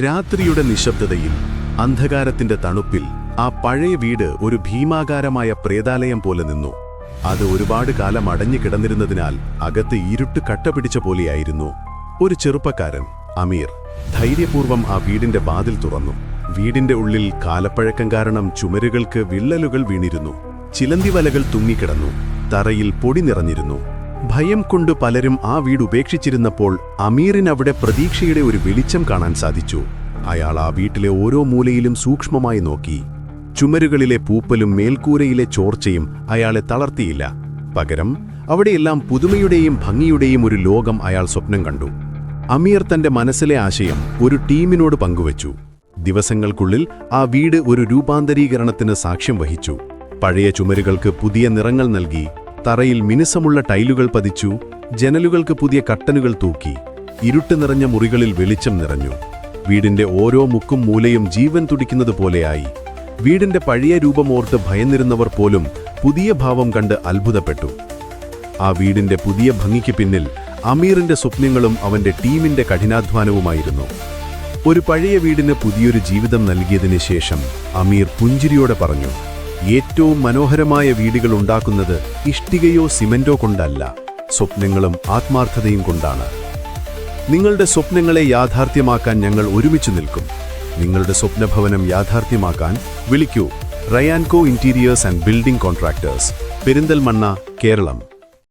രാത്രിയുടെ നിശബ്ദതയിൽ, അന്ധകാരത്തിന്റെ തണുപ്പിൽ ആ പഴയ വീട് ഒരു ഭീമാകാരമായ പ്രേതാലയം പോലെ നിന്നു. അത് ഒരുപാട് കാലം അടഞ്ഞു കിടന്നിരുന്നതിനാൽ അകത്ത് ഇരുട്ട് കട്ടപിടിച്ച പോലെയായിരുന്നു. ഒരു ചെറുപ്പക്കാരൻ, അമീർ, ധൈര്യപൂർവ്വം ആ വീടിന്റെ വാതിൽ തുറന്നു. വീടിന്റെ ഉള്ളിൽ കാലപ്പഴക്കം കാരണം ചുമരുകൾക്ക് വിള്ളലുകൾ വീണിരുന്നു. ചിലന്തിവലകൾ തൂങ്ങിക്കിടന്നു. തറയിൽ പൊടി നിറഞ്ഞിരുന്നു. ഭയം കൊണ്ട് പലരും ആ വീട് ഉപേക്ഷിച്ചിരുന്നപ്പോൾ അമീറിനവിടെ പ്രതീക്ഷയുടെ ഒരു വെളിച്ചം കാണാൻ സാധിച്ചു. അയാൾ ആ വീട്ടിലെ ഓരോ മൂലയിലും സൂക്ഷ്മമായി നോക്കി. ചുമരുകളിലെ പൂപ്പലും മേൽക്കൂരയിലെ ചോർച്ചയും അയാളെ തളർത്തിയില്ല. പകരം അവിടെയെല്ലാം പുതുമയുടെയും ഭംഗിയുടെയും ഒരു ലോകം അയാൾ സ്വപ്നം കണ്ടു. അമീർ തന്റെ മനസ്സിലെ ആശയം ഒരു ടീമിനോട് പങ്കുവച്ചു. ദിവസങ്ങൾക്കുള്ളിൽ ആ വീട് ഒരു രൂപാന്തരീകരണത്തിന് സാക്ഷ്യം വഹിച്ചു. പഴയ ചുമരുകൾക്ക് പുതിയ നിറങ്ങൾ നൽകി, തറയിൽ മിനുസമുള്ള ടൈലുകൾ പതിച്ചു, ജനലുകൾക്ക് പുതിയ കട്ടനുകൾ തൂക്കി. ഇരുട്ട് നിറഞ്ഞ മുറികളിൽ വെളിച്ചം നിറഞ്ഞു. വീടിന്റെ ഓരോ മുക്കും മൂലയും ജീവൻ തുടിക്കുന്നതുപോലെയായി. വീടിന്റെ പഴയ രൂപമോർത്ത് ഭയന്നിരുന്നവർ പോലും പുതിയ ഭാവം കണ്ട് അത്ഭുതപ്പെട്ടു. ആ വീടിന്റെ പുതിയ ഭംഗിക്ക് പിന്നിൽ അമീറിന്റെ സ്വപ്നങ്ങളും അവന്റെ ടീമിന്റെ കഠിനാധ്വാനവുമായിരുന്നു. ഒരു പഴയ വീടിന് പുതിയൊരു ജീവിതം നൽകിയതിനു ശേഷം അമീർ പുഞ്ചിരിയോടെ പറഞ്ഞു, ഏറ്റവും മനോഹരമായ വീടുകൾ ഉണ്ടാക്കുന്നത് ഇഷ്ടികയോ സിമന്റോ കൊണ്ടല്ല, സ്വപ്നങ്ങളും ആത്മാർത്ഥതയും കൊണ്ടാണ്. നിങ്ങളുടെ സ്വപ്നങ്ങളെ യാഥാർത്ഥ്യമാക്കാൻ ഞങ്ങൾ ഒരുമിച്ച് നിൽക്കും. നിങ്ങളുടെ സ്വപ്നഭവനം യാഥാർത്ഥ്യമാക്കാൻ വിളിക്കൂ. Rayanco interiors and building contractors, Perinthalmanna, Keralam.